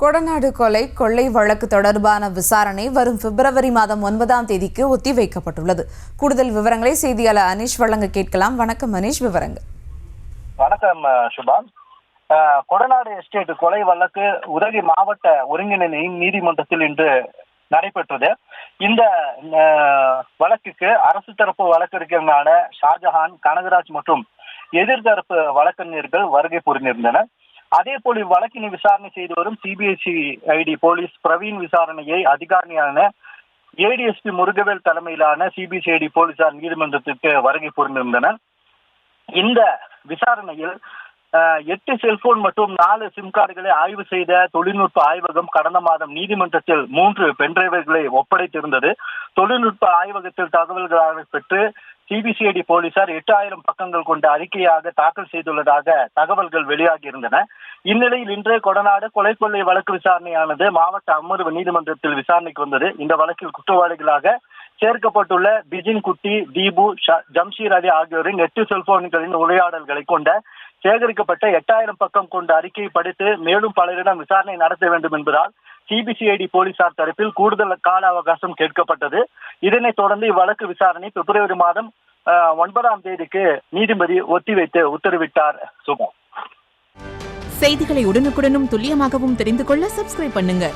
கொடநாடு கொள்ளை வழக்கு தொடர்பான விசாரணை வரும் பிப்ரவரி மாதம் 9ஆம் தேதிக்கு ஒத்திவைக்கப்பட்டுள்ளது. கூடுதல் விவரங்களை செய்தியாளர் அனீஷ் வழங்க கேட்கலாம். வணக்கம் அனீஷ், விவரங்கள். வணக்கம் சுபா. கொடநாடு எஸ்டேட் கொலை வழக்கு உதகை மாவட்ட ஒருங்கிணைந்த நீதிமன்றத்தில் இன்று நடைபெற்றது. இந்த வழக்குக்கு அரசு தரப்பு வழக்கறிஞர்களான ஷாஜஹான், கனகராஜ் மற்றும் எதிர்தரப்பு வழக்கறிஞர்கள் வருகை புரிந்திருந்தனர். அதே போல் இவ்வழக்கினை விசாரணை செய்து வரும் சிபிசிஐடி போலீஸ் பிரவீன் விசாரணையை அதிகாரியான ஏடிஎஸ்பி முருகவேல் தலைமையிலான சிபிசிஐடி போலீசார் நீதிமன்றத்திற்கு வருகை புரிந்திருந்தனர். இந்த விசாரணையில் 8 செல்போன் மற்றும் 4 சிம் கார்டுகளை ஆய்வு செய்த தொழில்நுட்ப ஆய்வகம் கடந்த மாதம் நீதிமன்றத்தில் 3 பென்டிரைவர்களை ஒப்படைத்திருந்தது. தொழில்நுட்ப ஆய்வகத்தில் தகவல்களாக பெற்று சிபிசிஐடி போலீசார் 8000 பக்கங்கள் கொண்ட அறிக்கையாக தாக்கல் செய்துள்ளதாக தகவல்கள் வெளியாகி இருந்தன. இந்நிலையில் இன்று கொடநாடு கொள்ளை வழக்கு விசாரணையானது மாவட்ட அமர்வு நீதிமன்றத்தில் விசாரணைக்கு வந்தது. இந்த வழக்கில் குற்றவாளிகளாக சேர்க்கப்பட்டுள்ள பிஜின் குட்டி, தீபு, ஜம்ஷீர் அலி ஆகியோரின் 8 செல்போன்களின் உரையாடல்களை கொண்ட சேகரிக்கப்பட்ட 8000 பக்கம் கொண்ட அறிக்கையை படித்து மேலும் பலரிடம் விசாரணை நடத்த வேண்டும் என்பதால் சிபிசிஐடி போலீசார் தரப்பில் கூடுதல் கால அவகாசம் கேட்கப்பட்டது. இதனைத் தொடர்ந்து இவ்வழக்கு விசாரணை பிப்ரவரி மாதம் 9ஆம் தேதிக்கு நீதிபதி ஒத்திவைத்து உத்தரவிட்டார். சுபா. செய்திகளை உடனுக்குடனும் துல்லியமாகவும் தெரிந்து கொள்ள சப்ஸ்கிரைப் பண்ணுங்க.